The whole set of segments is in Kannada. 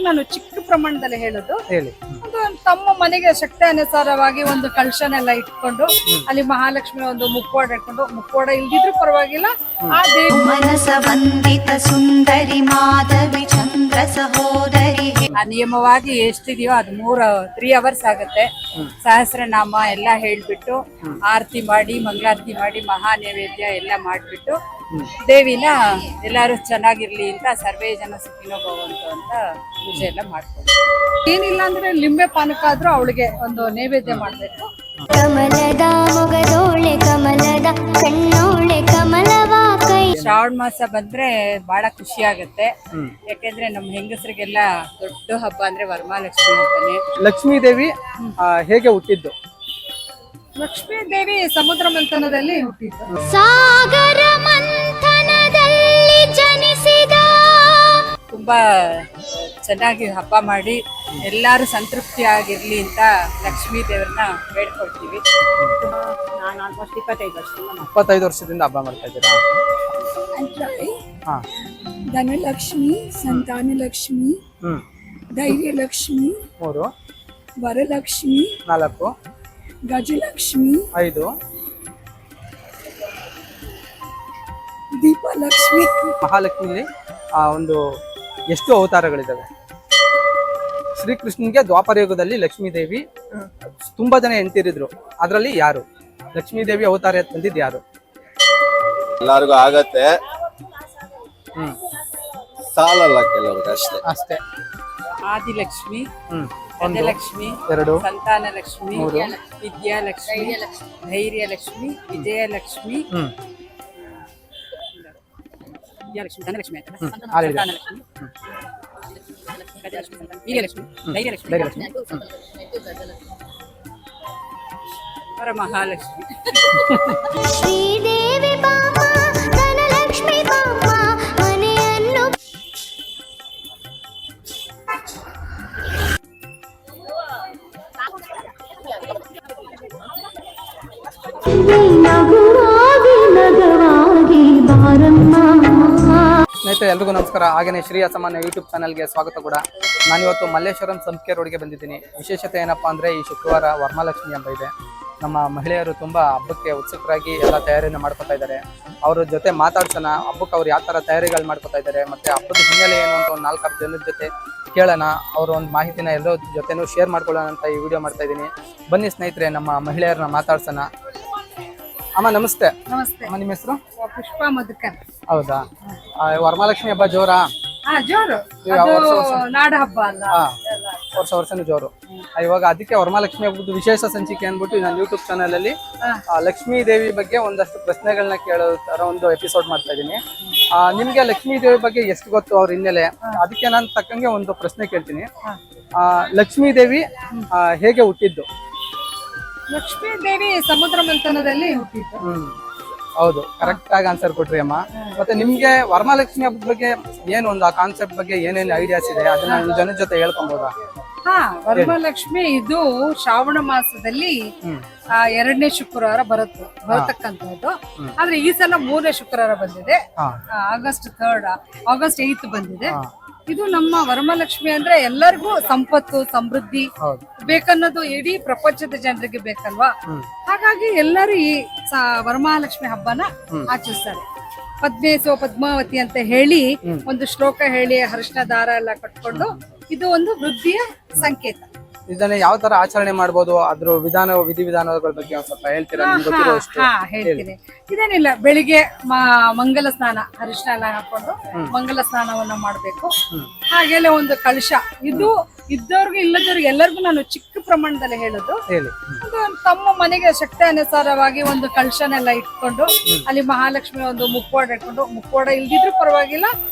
ನಾನು ಚಿಕ್ಕ ಪ್ರಮಾಣದಲ್ಲಿ ಹೇಳೋದು. ಹೇಳಿ. ಒಂದು ತಮ್ಮ ಮನೆಗೆ ಶಕ್ತಿ ಅನುಸಾರವಾಗಿ ಒಂದು ಕಳಶನೆಲ್ಲ ಇಟ್ಕೊಂಡು ಅಲ್ಲಿ ಮಹಾಲಕ್ಷ್ಮಿ ಒಂದು ಮುಕ್ಕೋಡ ಇಟ್ಕೊಂಡು, ಮುಕ್ಕೋಡ ಇಲ್ದಿದ್ರು ಪರವಾಗಿಲ್ಲ, ಆ ದೇವಿ ಮನಸ ವಂದಿತ ಸುಂದರಿ ಮಾಧವಿ ಚಂದ್ರ ಸಹೋದರಿ. ನಿಯಮವಾಗಿ ಎಷ್ಟಿದೆಯೋ ಅದು 3 ಅವರ್ಸ್ ಆಗುತ್ತೆ. ಸಹಸ್ರನಾಮ ಎಲ್ಲ ಹೇಳ್ಬಿಟ್ಟು ಆರತಿ ಮಾಡಿ, ಮಂಗಳಾರತಿ ಮಾಡಿ, ಮಹಾ ನೈವೇದ್ಯ ಎಲ್ಲ ಮಾಡ್ಬಿಟ್ಟು ದೇವಿನ ಎಲ್ಲಾರು ಚೆನ್ನಾಗಿರ್ಲಿ ಅಂತ ಸರ್ವೇ ಜನ ಸುಖಿನೋ ಭವಂತು ಅಂತ ಪೂಜೆ ಎಲ್ಲ ಮಾಡ್ಕೊಂಡು, ಏನಿಲ್ಲ ಅಂದ್ರೆ ಲಿಂಬೆ ಪಾನಕ ಆದ್ರೂ ಅವಳಿಗೆ ಒಂದು ನೈವೇದ್ಯ ಮಾಡ್ಬೇಕು. ಕಮಲದ ಮೊಗದೋಳೆ ಕಮಲದ ಕಣ್ಣೋಳೆ ಕಮಲವ ಕೈ. ಶ್ರಾವಣ ಮಾಸ ಬಂದ್ರೆ ಬಹಳ ಖುಷಿ ಆಗತ್ತೆ. ಯಾಕೆಂದ್ರೆ ನಮ್ಮ ಹೆಂಗಸರಿಗೆಲ್ಲ ದೊಡ್ಡ ಹಬ್ಬ ಅಂದ್ರೆ ವರಮಹಾಲಕ್ಷ್ಮಿ ಹಬ್ಬನೇ. ಲಕ್ಷ್ಮೀ ದೇವಿ ಹೇಗೆ ಹುಟ್ಟಿದ್ದು? ಲಕ್ಷ್ಮೀ ದೇವಿ ಸಮುದ್ರ ಮಂಥನದಲ್ಲಿ ಹುಟ್ಟಿದ್ದು. ಸಾಗರ ಮಂಥನದಲ್ಲಿ ಜನಿಸಿದ. ತುಂಬಾ ಚೆನ್ನಾಗಿ ಹಬ್ಬ ಮಾಡಿ ಎಲ್ಲಾರು ಸಂತೃಪ್ತಿ ಆಗಿರ್ಲಿ ಅಂತ ಲಕ್ಷ್ಮೀ ದೇವ್ರನ್ನ ಬೇಡ್ಕೊಳ್ತೀವಿ. ನಾನು ಆಲ್ಮೋಸ್ಟ್ 25 ವರ್ಷದಿಂದ ಹಬ್ಬ ಮಾಡ್ತಾ ಇದ್ದೀರಾ? ಧನಲಕ್ಷ್ಮಿ, ಸಂತಾನಲಕ್ಷ್ಮಿ, ಧೈರ್ಯಲಕ್ಷ್ಮಿ, 3 ವರಲಕ್ಷ್ಮಿ, 4 ಗಜಲಕ್ಷ್ಮಿ, 5 ದೀಪಲಕ್ಷ್ಮಿ. ಮಹಾಲಕ್ಷ್ಮಿಲಿ ಒಂದು ಎಷ್ಟು ಅವತಾರಗಳಿದ್ದಾವೆ? ಶ್ರೀಕೃಷ್ಣನ್ಗೆ ದ್ವಾಪರ ಯುಗದಲ್ಲಿ ಲಕ್ಷ್ಮೀ ದೇವಿ ತುಂಬಾ ಜನ ಹೆಂಡತಿರಿದ್ರು, ಅದ್ರಲ್ಲಿ ಯಾರು ಲಕ್ಷ್ಮೀ ದೇವಿ ಅವತಾರ ತಂದಿದ್ದು ಯಾರು? ಎಲ್ಲರಿಗೂ ಆಗತ್ತೆ, ಸಾಲಲ್ಲ ಕೆಲವ್ರಿಗೆ ಅಷ್ಟೇ. ಆದಿಲಕ್ಷ್ಮಿ, ಒಂದು, ಗಜಲಕ್ಷ್ಮಿ, 2, ಸಂತಾನಲಕ್ಷ್ಮಿ, 3, ವಿದ್ಯಾಲಕ್ಷ್ಮಿ, ಧೈರ್ಯಲಕ್ಷ್ಮಿ, ವಿಜಯಲಕ್ಷ್ಮಿ, ವಿದ್ಯಾಲಕ್ಷ್ಮಿ, ಧನಲಕ್ಷ್ಮಿ ಆಯ್ತಲ್ಲ, ಸಂತಾನಲಕ್ಷ್ಮಿ, ಗಜಲಕ್ಷ್ಮಿ, ವೀರ್ಯಲಕ್ಷ್ಮಿ, ಧೈರ್ಯಲಕ್ಷ್ಮಿ, ವರಮಹಾಲಕ್ಷ್ಮಿ. ಶ್ರೀದೇವಿ ಬಾಮ ಧನಲಕ್ಷ್ಮಿ ಬಾಮ ಮನೆಯನ್ನು. ಸ್ನೇಹಿತರೆ, ಎಲ್ರಿಗೂ ನಮಸ್ಕಾರ. ಹಾಗೆಯೇ ಶ್ರೀ ಅಸಾಮಾನ್ಯ ಯೂಟ್ಯೂಬ್ ಚಾನಲ್ಗೆ ಸ್ವಾಗತ ಕೂಡ. ನಾನಿವತ್ತು ಮಲ್ಲೇಶ್ವರಂ ಸಂಖ್ಯೆ ರೋಡ್ಗೆ ಬಂದಿದ್ದೀನಿ. ವಿಶೇಷತೆ ಏನಪ್ಪಾ ಅಂದರೆ, ಈ ಶುಕ್ರವಾರ ವರಮಹಾಲಕ್ಷ್ಮಿ ಹಬ್ಬ ಇದೆ. ನಮ್ಮ ಮಹಿಳೆಯರು ತುಂಬ ಹಬ್ಬಕ್ಕೆ ಉತ್ಸುಕರಾಗಿ ಎಲ್ಲ ತಯಾರಿಯನ್ನು ಮಾಡ್ಕೊತಾ ಇದ್ದಾರೆ. ಅವ್ರ ಜೊತೆ ಮಾತಾಡ್ಸೋಣ, ಹಬ್ಬಕ್ಕೆ ಅವ್ರು ಯಾವ ಥರ ತಯಾರಿಗಳು ಮಾಡ್ಕೊತಾ ಇದ್ದಾರೆ, ಮತ್ತು ಹಬ್ಬದ ಹಿನ್ನೆಲೆ ಏನು ಅಂತ ಒಂದು 4-6 ಜನದ ಜೊತೆ ಕೇಳೋಣ. ಅವ್ರ ಒಂದು ಮಾಹಿತಿನ ಎಲ್ಲರ ಜೊತೆನೂ ಶೇರ್ ಮಾಡ್ಕೊಳ್ಳೋಣ ಅಂತ ಈ ವಿಡಿಯೋ ಮಾಡ್ತಾ ಇದ್ದೀನಿ. ಬನ್ನಿ ಸ್ನೇಹಿತರೆ, ನಮ್ಮ ಮಹಿಳೆಯರನ್ನ ಮಾತಾಡ್ಸೋಣ. ಅಮ್ಮ ನಮಸ್ತೆ. ನಮಸ್ತೆ. ಅಮ್ಮ, ನಿಮ್ಮ ಹೆಸರು? ಪುಷ್ಪ ಮಧುಕರ್. ಹೌದಾ? ವರಮಹಾಲಕ್ಷ್ಮಿ ಹಬ್ಬ ಜೋರಾ? ಜೋರು. ನಾಡ ಹಬ್ಬ ಅಲ್ಲ, ವರ್ಷನೂ ಜೋರು. ಇವಾಗ ಅದಕ್ಕೆ ವರಮಹಾಲಕ್ಷ್ಮಿ ಹಬ್ಬದ ವಿಶೇಷ ಸಂಚಿಕೆ ಅಂದ್ಬಿಟ್ಟು ನಾನು ಯೂಟ್ಯೂಬ್ ಚಾನಲ್ ಅಲ್ಲಿ ಲಕ್ಷ್ಮೀ ದೇವಿ ಬಗ್ಗೆ ಒಂದಷ್ಟು ಪ್ರಶ್ನೆಗಳನ್ನ ಕೇಳೋ ತರ ಒಂದು ಎಪಿಸೋಡ್ ಮಾಡ್ತಾ ಇದ್ದೀನಿ. ನಿಮ್ಗೆ ಲಕ್ಷ್ಮೀ ದೇವಿ ಬಗ್ಗೆ ಎಷ್ಟು ಗೊತ್ತು, ಅವ್ರ ಹಿನ್ನೆಲೆ? ಅದಕ್ಕೆ ನಾನು ತಕ್ಕಂಗೆ ಒಂದು ಪ್ರಶ್ನೆ ಕೇಳ್ತೀನಿ. ಲಕ್ಷ್ಮೀ ದೇವಿ ಹೇಗೆ ಹುಟ್ಟಿದ್ದು? ಲಕ್ಷ್ಮೀ ದೇವಿ ಸಮುದ್ರ ಮಂಥನದಲ್ಲಿ ಹುಟ್ಟಿದ್ದು. ಹೌದು, ಕರೆಕ್ಟ್ ಆಗಿ ಆನ್ಸರ್ ಕೊಟ್ರಿ ಅಮ್ಮ. ಮತ್ತೆ ನಿಮ್ಗೆ ವರಮಹಾಲಕ್ಷ್ಮಿ ಹಬ್ಬದ ಬಗ್ಗೆ ಏನು ಒಂದು ಆ ಕಾನ್ಸೆಪ್ಟ್ ಬಗ್ಗೆ ಏನೇನು ಐಡಿಯಾಸ್ ಇದೆ, ಅದನ್ನ ನಿಮ್ ಜನರ ಜೊತೆ ಹೇಳ್ಕೊಬೋದಾ? ವರಮಹಾಲಕ್ಷ್ಮಿ ಇದು ಶ್ರಾವಣ ಮಾಸದಲ್ಲಿ 2ನೇ ಶುಕ್ರವಾರ ಬರತಕ್ಕಂಥದ್ದು. ಆದ್ರೆ ಈ ಸಲ 3ನೇ ಶುಕ್ರವಾರ ಬಂದಿದೆ. ಆಗಸ್ಟ್ 8 ಬಂದಿದೆ. ಇದು ನಮ್ಮ ವರಮಹಾಲಕ್ಷ್ಮಿ ಅಂದ್ರೆ ಎಲ್ಲರಿಗೂ ಸಂಪತ್ತು ಸಮೃದ್ಧಿ ಬೇಕನ್ನೋದು ಇಡೀ ಪ್ರಪಂಚದ ಜನರಿಗೆ ಬೇಕಲ್ವಾ. ಹಾಗಾಗಿ ಎಲ್ಲರೂ ಈ ವರಮಹಾಲಕ್ಷ್ಮಿ ಹಬ್ಬನ ಆಚರಿಸ್ತಾರೆ. ಪದ್ಮೇಸೋ ಪದ್ಮಾವತಿ ಅಂತ ಹೇಳಿ ಒಂದು ಶ್ಲೋಕ ಹೇಳಿ ಅರಿಶಿನ ದಾರ ಎಲ್ಲ ಕಟ್ಕೊಂಡು, ಇದು ಒಂದು ವೃದ್ಧಿಯ ಸಂಕೇತ. ಇದನ್ನ ಯಾವ ತರ ಆಚರಣೆ ಮಾಡಬಹುದು, ಅದ್ರ ವಿಧಿವಿಧಾನಗಳ ಬಗ್ಗೆ ಒಂದ್ ಸ್ವಲ್ಪ ಹೇಳ್ತೀರಾ? ಹೇಳ್ತೀನಿ. ಇದೇನಿಲ್ಲ, ಬೆಳಿಗ್ಗೆ ಮಂಗಲ ಸ್ನಾನ, ಅರಿಶಿನ ಎಲ್ಲ ಹಾಕೊಂಡು ಮಂಗಲ ಸ್ನಾನವನ್ನ ಮಾಡ್ಬೇಕು. ಹಾಗೆಲ್ಲ ಒಂದು ಕಳಶ, ಇದು ಇದ್ದವ್ರಿಗೆ ಇಲ್ಲದವ್ರಿಗೆ ಎಲ್ಲರಿಗೂ ನಾನು ಚಿಕ್ಕ ಪ್ರಮಾಣದಲ್ಲಿ ಹೇಳೋದು. ಒಂದು ತಮ್ಮ ಮನೆಗೆ ಶಕ್ತಿ ಅನುಸಾರವಾಗಿ ಒಂದು ಕಳಶನೆಲ್ಲ ಇಟ್ಕೊಂಡು ಅಲ್ಲಿ ಮಹಾಲಕ್ಷ್ಮಿ ಒಂದು ಮುಕ್ಕೋಡ ಇಟ್ಕೊಂಡು, ಮುಕ್ಕೋಡ ಇಲ್ದಿದ್ರು ಪರವಾಗಿಲ್ಲ,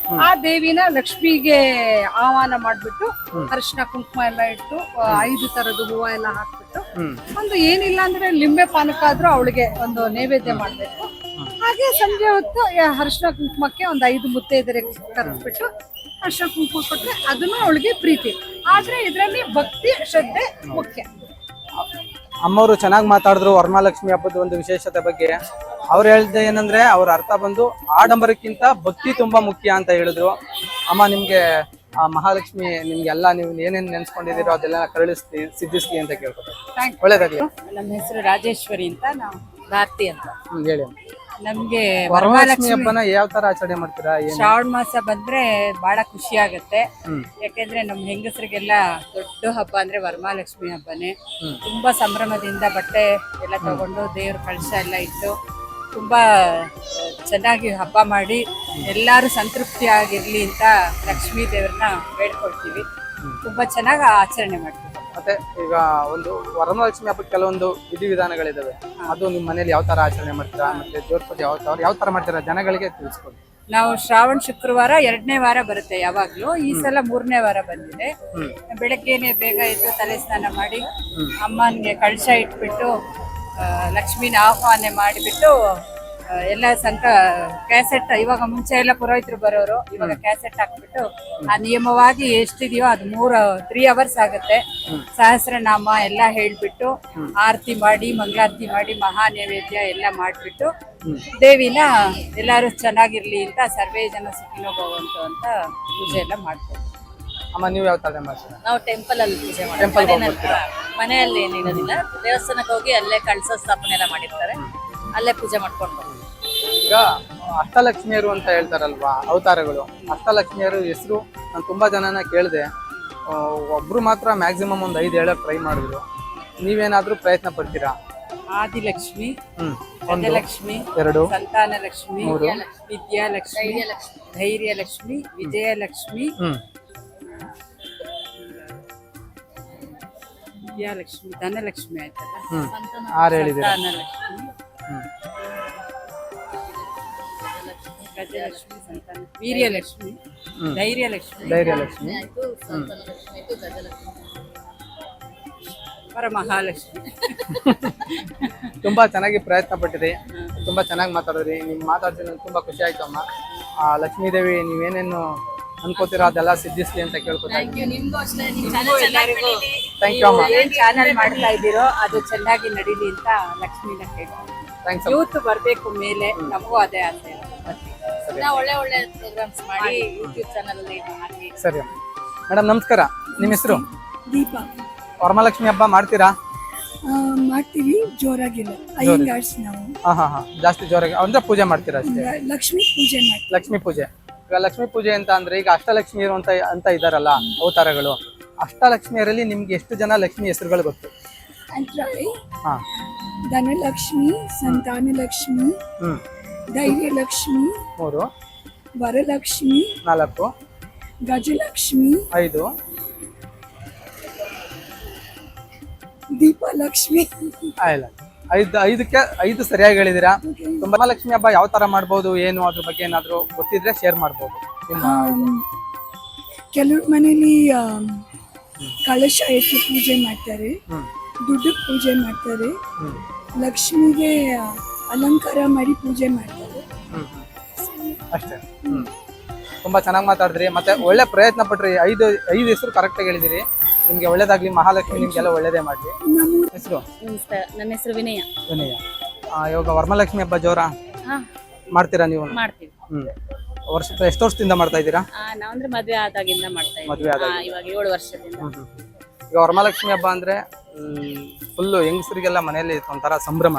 ಆ ದೇವಿನ ಲಕ್ಷ್ಮಿಗೆ ಆಹ್ವಾನ ಮಾಡ್ಬಿಟ್ಟು ಅರಿಶಿನ ಕುಂಕುಮ ಎಲ್ಲ ಇಟ್ಟು 5 ತರದ ಹೂವ ಎಲ್ಲ ಹಾಕ್ಬಿಟ್ಟು, ಒಂದು ಏನಿಲ್ಲ ಅಂದ್ರೆ ಲಿಂಬೆ ಪಾನಕ ಆದ್ರೂ ಅವಳಿಗೆ ಒಂದು ನೈವೇದ್ಯ ಮಾಡ್ಬೇಕು. ಹಾಗೆ ಸಂಜೆ ಹೊತ್ತು ಅರಿಶಿನ ಕುಂಕುಮಕ್ಕೆ ಒಂದು 5 ಮುತ್ತೈದೆಯರಿಗೆ ಕರೆಸ್ಬಿಟ್ಟು ಅರಿಶಿನ ಕುಂಕುಮ ಕೊಟ್ರೆ ಅದನ್ನು ಅವಳಿಗೆ ಪ್ರೀತಿ. ಆದ್ರೆ ಇದರಲ್ಲಿ ಭಕ್ತಿ ಶ್ರದ್ಧೆ ಮುಖ್ಯ. ಅಮ್ಮವರು ಚೆನ್ನಾಗಿ ಮಾತಾಡಿದ್ರು ವರಮಹಾಲಕ್ಷ್ಮಿ ಹಬ್ಬದ ಒಂದು ವಿಶೇಷತೆ ಬಗ್ಗೆ. ಅವ್ರು ಹೇಳಿದ ಏನಂದ್ರೆ, ಅವ್ರ ಅರ್ಥ ಬಂದು ಆಡಂಬರಕ್ಕಿಂತ ಭಕ್ತಿ ತುಂಬಾ ಮುಖ್ಯ ಅಂತ ಹೇಳಿದ್ರು. ಅಮ್ಮ, ನಿಮ್ಗೆ ಆ ಮಹಾಲಕ್ಷ್ಮಿ ನಿಮ್ಗೆಲ್ಲ ನೀವು ಏನೇನ್ ನೆನ್ಸ್ಕೊಂಡಿದ್ದೀರೋ ಅದೆಲ್ಲ ಕರುಳಿಸ್ಲಿ ಸಿದ್ಧಿಸ್ಲಿ ಅಂತ ಕೇಳ್ಕೊತಾರೆ. ಒಳ್ಳೇದಾಗ್ಲಿ. ನಮ್ಮ ಹೆಸರು ರಾಜೇಶ್ವರಿ ಅಂತ, ನಾವು ಭಾರತಿ ಅಂತ. ಹೇಳಿ ಅಮ್ಮ. ನಮ್ಗೆ ವರಮಹಾಲಕ್ಷ್ಮಿ ಹಬ್ಬನ ಯಾವ ತರ ಆಚರಣೆ ಮಾಡ್ತೀರಾ? ಏನು? ಶ್ರಾವಣ ಮಾಸ ಬಂದ್ರೆ ಬಹಳ ಖುಷಿ ಆಗತ್ತೆ. ಯಾಕೆಂದ್ರೆ ನಮ್ ಹೆಂಗಸರಿಗೆಲ್ಲ ದೊಡ್ಡ ಹಬ್ಬ ಅಂದ್ರೆ ವರಮಹಾಲಕ್ಷ್ಮಿ ಹಬ್ಬನೇ. ತುಂಬಾ ಸಂಭ್ರಮದಿಂದ ಬಟ್ಟೆ ಎಲ್ಲ ತಗೊಂಡು ದೇವ್ರ ಕಳಶ ಎಲ್ಲ ಇಟ್ಟು ತುಂಬಾ ಚೆನ್ನಾಗಿ ಹಬ್ಬ ಮಾಡಿ ಎಲ್ಲಾರು ಸಂತೃಪ್ತಿ ಆಗಿರ್ಲಿ ಅಂತ ಲಕ್ಷ್ಮೀ ದೇವ್ರನ್ನ ಬೇಡ್ಕೊಳ್ತೀವಿ. ತುಂಬಾ ಚೆನ್ನಾಗಿ ಆಚರಣೆ ಮಾಡ್ತೀವಿ. ಮತ್ತೆ ಈಗ ಒಂದು ವರಮಹಾಲಕ್ಷ್ಮಿ ಹಬ್ಬಕ್ಕೆ ಕೆಲವೊಂದು ವಿಧಿವಿಧಾನಗಳಿದಾವೆ, ಅದು ನಿಮ್ಮ ಮನೇಲಿ ಯಾವ ತರ ಆಚರಣೆ ಮಾಡ್ತೀರಾ? ಮತ್ತೆ ದೇವ್ರ ಪೂಜೆ ಯಾವ ತರ ಮಾಡ್ತೀರಾ ಜನಗಳಿಗೆ ತಿಳಿಸ್ಕೊಡಿ. ನಾವು ಶ್ರಾವಣ ಶುಕ್ರವಾರ 2ನೇ ವಾರ ಬರುತ್ತೆ ಯಾವಾಗ್ಲೂ. ಈ ಸಲ 3ನೇ ವಾರ ಬಂದಿದೆ. ಬೆಳಗ್ಗೆನೆ ಬೇಗ ಎದ್ದು ತಲೆ ಸ್ನಾನ ಮಾಡಿ ಅಮ್ಮನ್ಗೆ ಕಳಶ ಇಟ್ಬಿಟ್ಟು ಲಕ್ಷ್ಮಿನ ಆಹ್ವಾನ ಮಾಡಿಬಿಟ್ಟು ಎಲ್ಲ ಕ್ಯಾಸೆಟ್, ಇವಾಗ ಮುಂಚೆ ಎಲ್ಲ ಪುರೋಹಿತರು ಬರೋರು, ಇವಾಗ ಕ್ಯಾಸೆಟ್ ಹಾಕ್ಬಿಟ್ಟು ಆ ನಿಯಮವಾಗಿ ಎಷ್ಟಿದೆಯೋ ಅದು 3 ಅವರ್ಸ್ ಆಗುತ್ತೆ. ಸಹಸ್ರನಾಮ ಎಲ್ಲ ಹೇಳ್ಬಿಟ್ಟು ಆರತಿ ಮಾಡಿ ಮಂಗಳಾರತಿ ಮಾಡಿ ಮಹಾ ನೈವೇದ್ಯ ಎಲ್ಲ ಮಾಡ್ಬಿಟ್ಟು ದೇವಿನ ಎಲ್ಲಾರು ಚೆನ್ನಾಗಿರ್ಲಿ ಅಂತ ಸರ್ವೇ ಜನ ಸುಖಿನೋ ಭವಂತು ಅಂತ ಪೂಜೆ ಎಲ್ಲ ಮಾಡ್ತೀವಿ. ಅಮ್ಮ ನೀವು ಯಾವ ತರ ಮಾಡ್ತೀರಾ? ನಾವು ಟೆಂಪಲ್ ಅಲ್ಲಿ ಪೂಜೆ ಟೆಂಪಲ್ ಮಾಡ್ತೀವಿ. ಮನೆಯಲ್ಲಿ ಏನಿರೋದಿಲ್ಲ, ದೇವಸ್ಥಾನಕ್ಕೆ ಹೋಗಿ ಅಲ್ಲೇ ಕಳಸ ಸ್ಥಾಪನೆ ಎಲ್ಲ ಮಾಡಿರ್ತಾರೆ, ಅಲ್ಲೇ ಪೂಜೆ ಮಾಡ್ಕೊಂಡು. ಈಗ ಅಷ್ಟಲಕ್ಷ್ಮಿಯರು ಅಂತ ಹೇಳ್ತಾರಲ್ವಾ ಅವತಾರಗಳು, ಅಷ್ಟಲಕ್ಷ್ಮಿಯರು ಹೆಸರು ನಾನು ತುಂಬಾ ಜನನ ಕೇಳಿದೆ. ಒಬ್ರು ಮಾತ್ರ ಮ್ಯಾಕ್ಸಿಮಮ್ ಒಂದು 5 ಹೇಳಕ್ ಟ್ರೈ ಮಾಡಿದ್ರು. ನೀವೇನಾದ್ರೂ ಪ್ರಯತ್ನ ಪಡ್ತೀರಾ? ಆದಿಲಕ್ಷ್ಮಿ, ಒಂದು, ಗಜಲಕ್ಷ್ಮಿ, 2, ಸಂತಾನ ಲಕ್ಷ್ಮಿ, 3, ವಿದ್ಯಾಲಕ್ಷ್ಮಿ, ಧೈರ್ಯಲಕ್ಷ್ಮಿ, ವಿಜಯಲಕ್ಷ್ಮಿ, ವಿದ್ಯಾಲಕ್ಷ್ಮಿ, ಧನಲಕ್ಷ್ಮಿ ಆಯ್ತಲ್ಲ, 6 ಹೇಳಿದ್ದೀರಾ. ಸಂತಾನಲಕ್ಷ್ಮಿ, ಗಜಲಕ್ಷ್ಮಿ, ಸಂತಾನ, ವೀರ್ಯಲಕ್ಷ್ಮಿ, ಧೈರ್ಯಲಕ್ಷ್ಮಿ, ಧೈರ್ಯಲಕ್ಷ್ಮಿ, ವರಮಹಾಲಕ್ಷ್ಮಿ. ತುಂಬಾ ಚೆನ್ನಾಗಿ ಪ್ರಯತ್ನ ಪಟ್ಟಿರಿ, ತುಂಬಾ ಚೆನ್ನಾಗಿ ಮಾತಾಡಿದ್ರಿ. ನಿಮ್ ಮಾತಾಡಿದ್ರೆ ನಂಗೆ ತುಂಬಾ ಖುಷಿ ಆಯ್ತು ಅಮ್ಮ. ಲಕ್ಷ್ಮೀ ದೇವಿ ನೀವೇನೇನು ಅನ್ಕೋತೀರೋ ಅದೆಲ್ಲ ಸಿದ್ಧಿಸ್ಲಿ ಅಂತ ಕೇಳ್ಕೊತಾ ಇದ್ದೀನಿ. ಥ್ಯಾಂಕ್ ಯು ಅಮ್ಮ. ಏನ್ ಚಾನಲ್ ಮಾಡ್ತಾ ಇದ್ದೀರೋ ಅದು ಚೆನ್ನಾಗಿ ನಡೀಲಿ ಅಂತ ಲಕ್ಷ್ಮಿನ ಕೇಳ್ತೀನಿ. ಥ್ಯಾಂಕ್ಸ್. ಯೂತ್ ಬರ್ಬೇಕು ಮೇಲೆ, ನಮಗೂ ಅದೇ ಆಸೆ. ಒಳ್ಳೆ ಒಳ್ಳೆ ಪ್ರೋಗ್ರಾಮ್ಸ್ ಮಾಡಿ ಯೂಟ್ಯೂಬ್ ಚಾನಲ್ ಅಲ್ಲಿ ಹಾಕಿ. ಸರಿ ಅಮ್ಮ. ಮೇಡಮ್ ನಮಸ್ಕಾರ, ನಿಮ್ಮ ಹೆಸರು? ದೀಪ. ವರಮಹಾಲಕ್ಷ್ಮಿ ಹಬ್ಬ ಮಾಡ್ತೀರಾ? ಮಾಡ್ತೀವಿ, ಜೋರಾಗಿಲ್ಲ. ಅಯ್ಯಂಗಾರ್ಸ್ ನಾವು ಹಾ ಜಾಸ್ತಿ ಜೋರಾಗಿ ಅಂದ್ರೆ ಪೂಜೆ ಮಾಡ್ತೀರಾ ಅಷ್ಟೇ? ಲಕ್ಷ್ಮೀ ಪೂಜೆ ಮಾಡ್ತೀವಿ. ಲಕ್ಷ್ಮೀ ಪೂಜೆ. ಈಗ ಲಕ್ಷ್ಮೀ ಪೂಜೆ ಅಂತ ಅಂದ್ರೆ ಈಗ ಅಷ್ಟಲಕ್ಷ್ಮಿಯರು ಅಂತ ಇದಾರಲ್ಲ ಅವತಾರಗಳು, ಅಷ್ಟಲಕ್ಷ್ಮಿಯರಲ್ಲಿ ನಿಮ್ಗೆ ಎಷ್ಟು ಜನ ಲಕ್ಷ್ಮಿ ಹೆಸರುಗಳು ಗೊತ್ತು? ಅಂತ್ರಾಳಿ, ಹಾ, ಧನಲಕ್ಷ್ಮಿ, ಸಂತಾನಲಕ್ಷ್ಮಿ, ಧೈರ್ಯಲಕ್ಷ್ಮಿ, 3, ವರಲಕ್ಷ್ಮಿ, 4, ಗಜಲಕ್ಷ್ಮಿ, 5, ದೀಪಲಕ್ಷ್ಮಿ. ಇಲ್ಲ, 5 ಸರಿಯಾಗಿ ಹೇಳಿದೀರಾ. ತುಂಬಾ ಲಕ್ಷ್ಮಿ ಹಬ್ಬ ಯಾವ ತರ ಮಾಡ್ಬೋದು ಏನು ಅದ್ರ ಬಗ್ಗೆ ಏನಾದ್ರು ಗೊತ್ತಿದ್ರೆ ಶೇರ್ ಮಾಡ್ಬೋದು. ಕೆಲವ್ರ ಮನೇಲಿ ಕಳಶ ಇಟ್ಟು ಪೂಜೆ ಮಾಡ್ತಾರೆ, ದುಡ್ಡು ಪೂಜೆ ಮಾಡ್ತಾರೆ, ಲಕ್ಷ್ಮಿಗೆ ಅಲಂಕಾರ ಮಾಡಿ ಪೂಜೆ ಮಾಡ್ತಾರೆ. ಅಷ್ಟೇ. ತುಂಬಾ ಚೆನ್ನಾಗಿ ಮಾತಾಡಿದ್ರಿ, ಮತ್ತೆ ಒಳ್ಳೆ ಪ್ರಯತ್ನ ಪಟ್ರಿ. 5 ಹೆಸರು ಕರೆಕ್ಟ್ ಆಗಿ ಹೇಳಿದಿರಿ. ನಿಮ್ಗೆ ಒಳ್ಳೇದಾಗ್ಲಿ, ಮಹಾಲಕ್ಷ್ಮಿ ನಿಮ್ಗೆಲ್ಲ ಒಳ್ಳೇದೇ ಮಾಡ್ಲಿ. ಹೆಸರು? ನನ್ನ ಹೆಸರು ವಿನಯ. ವಿನಯ. ಇವಾಗ ವರಮಹಾಲಕ್ಷ್ಮಿ ಹಬ್ಬ ಜೋರ ಮಾಡ್ತೀರಾ ನೀವು? ಮಾಡ್ತೀವಿ. ಎಷ್ಟು ವರ್ಷದಿಂದ ಮಾಡ್ತಾ ಇದ್ದೀರಾ? ನಾವಂದ್ರೆ ಮದ್ವೆ ಆದಾಗಿಂದ ಮಾಡ್ತಾ ಮದ್ವೆ ಆದಾಗ. ಇವಾಗ 7 ವರ್ಷದಿಂದ. ಈಗ ವರಮಹಾಲಕ್ಷ್ಮಿ ಹಬ್ಬ ಅಂದ್ರೆ ಫುಲ್ಲು ಹೆಂಗಸರಿಗೆಲ್ಲ ಮನೆಯಲ್ಲಿ ಒಂಥರ ಸಂಭ್ರಮ.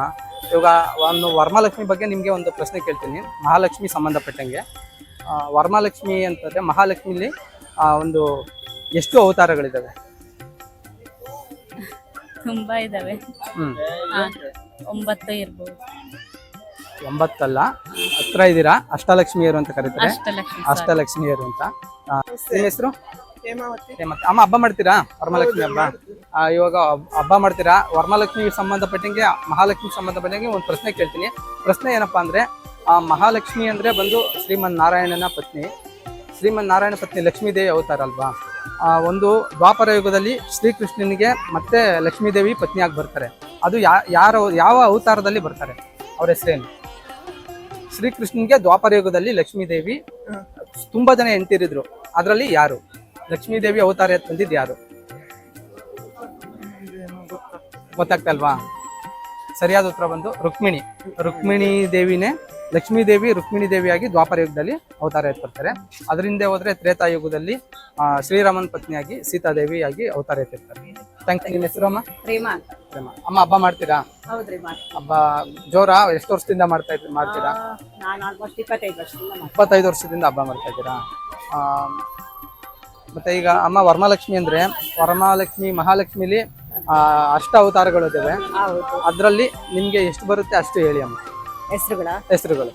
ಇವಾಗ ಒಂದು ವರಮಹಾಲಕ್ಷ್ಮಿ ಬಗ್ಗೆ ನಿಮ್ಗೆ ಒಂದು ಪ್ರಶ್ನೆ ಕೇಳ್ತೀನಿ, ಮಹಾಲಕ್ಷ್ಮಿ ಸಂಬಂಧಪಟ್ಟಂಗೆ. ವರಮಹಾಲಕ್ಷ್ಮಿ ಅಂತಂದ್ರೆ ಮಹಾಲಕ್ಷ್ಮಿಲಿ ಒಂದು ಎಷ್ಟು ಅವತಾರಗಳಿದಾವೆ? ತುಂಬಾ ಇದಾವೆ. 9 ಇರ್ಬೋದು. 9 ಅಲ್ಲ, ಹತ್ರ ಇದ್ದೀರಾ. ಅಷ್ಟಲಕ್ಷ್ಮಿಯರು ಅಂತ ಕರೀತಾರೆ, ಅಷ್ಟಲಕ್ಷ್ಮಿ. ಅಷ್ಟಲಕ್ಷ್ಮಿಯರು ಅಂತ. ನಿಮ್ಮ ಹೆಸರು? ಹೇಮಂತ್. ಅಮ್ಮ ಹಬ್ಬ ಮಾಡ್ತೀರಾ ವರಮಹಾಲಕ್ಷ್ಮಿ ಹಬ್ಬ? ಇವಾಗ ಹಬ್ಬ ಮಾಡ್ತೀರಾ. ವರಮಹಾಲಕ್ಷ್ಮಿಗೆ ಸಂಬಂಧಪಟ್ಟಂಗೆ ಮಹಾಲಕ್ಷ್ಮಿಗೆ ಸಂಬಂಧಪಟ್ಟಂಗೆ ಒಂದು ಪ್ರಶ್ನೆ ಕೇಳ್ತೀನಿ. ಪ್ರಶ್ನೆ ಏನಪ್ಪಾ ಅಂದ್ರೆ, ಮಹಾಲಕ್ಷ್ಮಿ ಅಂದ್ರೆ ಬಂದು ಶ್ರೀಮನ್ನಾರಾಯಣನ ಪತ್ನಿ. ಶ್ರೀಮನ್ನಾರಾಯಣ ಪತ್ನಿ ಲಕ್ಷ್ಮೀದೇವಿ ಅವತಾರ ಅಲ್ವಾ? ಒಂದು ದ್ವಾಪರ ಯುಗದಲ್ಲಿ ಶ್ರೀಕೃಷ್ಣನಿಗೆ ಮತ್ತೆ ಲಕ್ಷ್ಮೀದೇವಿ ಪತ್ನಿಯಾಗಿ ಬರ್ತಾರೆ. ಅದು ಯಾವ ಅವತಾರದಲ್ಲಿ ಬರ್ತಾರೆ? ಅವ್ರ ಹೆಸರೇನು? ಶ್ರೀಕೃಷ್ಣನ್ಗೆ ದ್ವಾಪರ ಯುಗದಲ್ಲಿ ಲಕ್ಷ್ಮೀದೇವಿ ತುಂಬಾ ಜನ ಹೆಂಡತಿರಿದ್ರು, ಅದರಲ್ಲಿ ಯಾರು ಲಕ್ಷ್ಮೀದೇವಿ ಅವತಾರ ತಂದಿದ್ದು ಯಾರು? ಗೊತ್ತಾಗ್ತಲ್ವಾ? ಸರಿಯಾದ ಉತ್ತರ ಬಂದು ರುಕ್ಮಿಣಿ. ರುಕ್ಮಿಣಿ ದೇವಿನೇ ಲಕ್ಷ್ಮೀ ದೇವಿ ರುಕ್ಮಿಣಿ ದೇವಿಯಾಗಿ ದ್ವಾಪರ ಯುಗದಲ್ಲಿ ಅವತಾರ ಎತ್ತಿರ್ತಾರೆ. ಅದ್ರ ಹಿಂದೆ ಹೋದ್ರೆ ತ್ರೇತಾಯುಗದಲ್ಲಿ ಶ್ರೀರಾಮನ ಪತ್ನಿಯಾಗಿ ಸೀತಾದೇವಿಯಾಗಿ ಅವತಾರ ಎತ್ತಿರ್ತಾರೆ. Thank you. ನಿಮ್ಮ ಹೆಸರು ಅಮ್ಮ? ಪ್ರೇಮ ಅಂತ. ಪ್ರೇಮ. ಅಮ್ಮ ಹಬ್ಬ ಮಾಡ್ತೀರಾ? ಹೌದ್ರಿ ಹಬ್ಬ ಜೋರ? ಎಷ್ಟು ವರ್ಷದಿಂದ ಮಾಡ್ತೀರಾ? ನಾನು ಆಲ್ಮೋಸ್ಟ್ 25 ವರ್ಷದಿಂದ 25 ವರ್ಷದಿಂದ ಹಬ್ಬ ಮಾಡ್ತಾ ಇದ್ದೀರಾ? ಮತ್ತೆ ಈಗ ಅಮ್ಮ ವರಮಹಾಲಕ್ಷ್ಮಿ ಅಂದ್ರೆ ವರಮಹಾಲಕ್ಷ್ಮಿ ಮಹಾಲಕ್ಷ್ಮಿಲಿ ಅಷ್ಟ ಅವತಾರಗಳು ಇದಾವೆ. ಅದ್ರಲ್ಲಿ ನಿಮ್ಗೆ ಎಷ್ಟು ಬರುತ್ತೆ ಅಷ್ಟು ಹೇಳಿ ಅಮ್ಮ ಹೆಸರುಗಳು.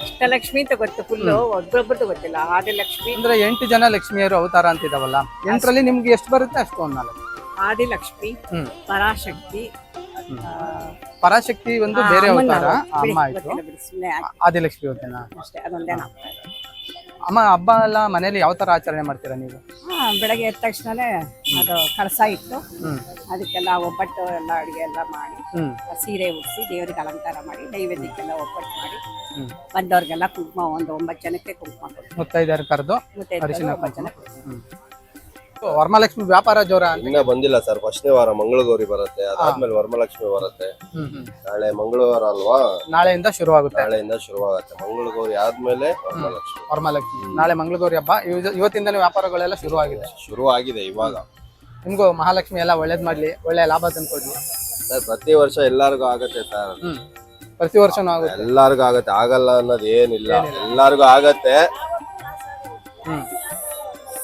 ಅಷ್ಟಲಕ್ಷ್ಮಿ ಅಂತ ಗೊತ್ತು, ಫುಲ್ಲು ಒಬ್ಬೊಬ್ಬರದ್ದು ಗೊತ್ತಿಲ್ಲ. ಆದಿಲಕ್ಷ್ಮಿ ಅಂದ್ರೆ 8 ಜನ ಲಕ್ಷ್ಮಿಯರು ಅವತಾರ ಅಂತ ಇದಾವಲ್ಲ, 8ರಲ್ಲಿ ನಿಮ್ಗೆ ಎಷ್ಟು ಬರುತ್ತೆ ಅಷ್ಟು ಒಂದು 4. ಆದಿಲಕ್ಷ್ಮಿ, ಪರಾಶಕ್ತಿ, ಪರಾಶಕ್ತಿ ಒಂದು ಬೇರೆ ಅವತಾರ, ಅಮ್ಮ ಆಯ್ತು. ಸುಮ್ಮನೆ ಆದಿಲಕ್ಷ್ಮಿ ಹೋಗ್ತೇನಾ? ಅಷ್ಟೇ, ಅದೊಂದೇ ನಾವು. ಅಮ್ಮ ಹಬ್ಬ ಎಲ್ಲ ಮನೇಲಿ ಯಾವ ತರ ಆಚರಣೆ ಮಾಡ್ತೀರಾ ನೀವು? ಬೆಳಗ್ಗೆ ಎದ್ದ ತಕ್ಷಣನೇ ಅದು ಕಳಸ ಇಟ್ಟು ಅದಕ್ಕೆಲ್ಲ ಒಬ್ಬಟ್ಟು ಎಲ್ಲ ಅಡುಗೆ ಎಲ್ಲ ಮಾಡಿ ಸೀರೆ ಉಡಿಸಿ ದೇವರಿಗೆ ಅಲಂಕಾರ ಮಾಡಿ ನೈವೇದ್ಯಕ್ಕೆಲ್ಲ ಒಬ್ಬಟ್ಟು ಮಾಡಿ ಬಂದವ್ರಿಗೆಲ್ಲ ಕುಂಕುಮ ಒಂದು 9 ಜನಕ್ಕೆ ಕುಂಕುಮ ಕೊಟ್ಟು ಮುತ್ತೈದೆಯರು ಕರೆದು ಅರಿಶಿನ 9 ಜನ ಕುಂಕುಮ. ವರಮಹಾಲಕ್ಷ್ಮಿ ವ್ಯಾಪಾರ ಜೋರ ಅಂತ? ಇನ್ನ ಬಂದಿಲ್ಲ ಸರ್. ಫಸ್ಟ್ನೇ ವಾರ ಮಂಗಳಗೌರಿ ಬರುತ್ತೆ, ಅದಾದ್ಮೇಲೆ ವರಮಹಾಲಕ್ಷ್ಮಿ ಬರುತ್ತೆ. ನಾಳೆ ಮಂಗಳವಾರ ಅಲ್ವಾ, ನಾಳೆಯಿಂದ ಶುರುವಾಗುತ್ತೆ. ನಾಳೆಯಿಂದ ಶುರುವಾಗುತ್ತೆ. ಮಂಗಳಗೌರಿ ಆದ್ಮೇಲೆ ವರಮಹಾಲಕ್ಷ್ಮಿ. ನಾಳೆ ಮಂಗಳಗೌರಿ ಹಬ್ಬ. ಇವತ್ತಿಂದನೇ ವ್ಯಾಪಾರಗಳೆಲ್ಲ ಶುರುವಾಗಿದೆ ಇವಾಗ. ನಿಮ್ಗೂ ಮಹಾಲಕ್ಷ್ಮಿ ಎಲ್ಲ ಒಳ್ಳೇದ್ ಮಾಡ್ಲಿ, ಒಳ್ಳೆ ಲಾಭ ತಂದ್ಕೊಡ್ಲಿ ಸರ್. ಪ್ರತಿ ವರ್ಷ ಎಲ್ಲಾರ್ಗು ಆಗತ್ತೆ ಸರ್. ಪ್ರತಿ ವರ್ಷನೂ ಆಗುತ್ತೆ. ಎಲ್ಲಾರ್ಗು ಆಗತ್ತೆ, ಆಗಲ್ಲ ಅನ್ನೋದು ಏನಿಲ್ಲ, ಎಲ್ಲಾರ್ಗು ಆಗತ್ತೆ.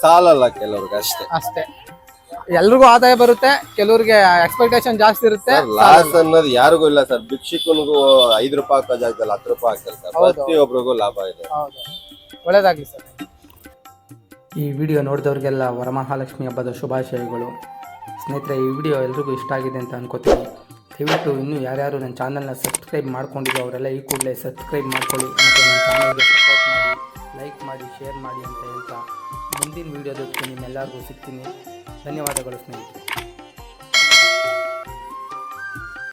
ಸಾಲಲ್ಲ ಕೆಲವ್ರಿಗೆ ಅಷ್ಟೇ. ಎಲ್ರಿಗೂ ಆದಾಯ ಬರುತ್ತೆ, ಕೆಲವ್ರಿಗೆ ಎಕ್ಸ್ಪೆಕ್ಟೇಷನ್ ಜಾಸ್ತಿ ಇರುತ್ತೆ. ಲಾಸ್ ಅನ್ನೋದು ಯಾರಿಗೂ ಇಲ್ಲ ಸರ್. ಭಿಕ್ಷುಕನಿಗೂ 5 ರೂಪಾಯಿ ಹಾಕೋ ಜಾಗದಲ್ಲಿ 10 ರೂಪಾಯಿ ಹಾಕ್ತಾರೆ ಸರ್. ಪ್ರತಿಯೊಬ್ಬರಿಗೂ ಲಾಭ ಇದೆ. ಒಳ್ಳೇದಾಗ್ಲಿ ಸರ್. ಈ ವಿಡಿಯೋ ನೋಡಿದವ್ರಿಗೆಲ್ಲ ವರಮಹಾಲಕ್ಷ್ಮಿ ಹಬ್ಬದ ಶುಭಾಶಯಗಳು. ಸ್ನೇಹಿತರೆ, ಈ ವಿಡಿಯೋ ಎಲ್ರಿಗೂ ಇಷ್ಟ ಆಗಿದೆ ಅಂತ ಅನ್ಕೋತೀನಿ. ದಯವಿಟ್ಟು ಇನ್ನೂ ಯಾರ್ಯಾರು ನನ್ನ ಚಾನಲ್ನ ಸಬ್ಸ್ಕ್ರೈಬ್ ಮಾಡ್ಕೊಂಡಿರೋ ಅವರೆಲ್ಲ ಈ ಕೂಡಲೇ ಸಬ್ಸ್ಕ್ರೈಬ್ ಮಾಡ್ಕೊಳ್ಳಿ ಮತ್ತು ನನ್ನ ಚಾನಲ್ಗೆ ಸಪೋರ್ಟ್ ಮಾಡಿ, ಲೈಕ್ ಮಾಡಿ, ಶೇರ್ ಮಾಡಿ ಅಂತ ಹೇಳ್ತಾ ಮುಂದಿನ ವಿಡಿಯೋದಕ್ಕೆ ನಿಮ್ಮೆಲ್ಲರಿಗೂ ಸಿಗ್ತೀನಿ. ಧನ್ಯವಾದಗಳು ಸ್ನೇಹಿತರೆ.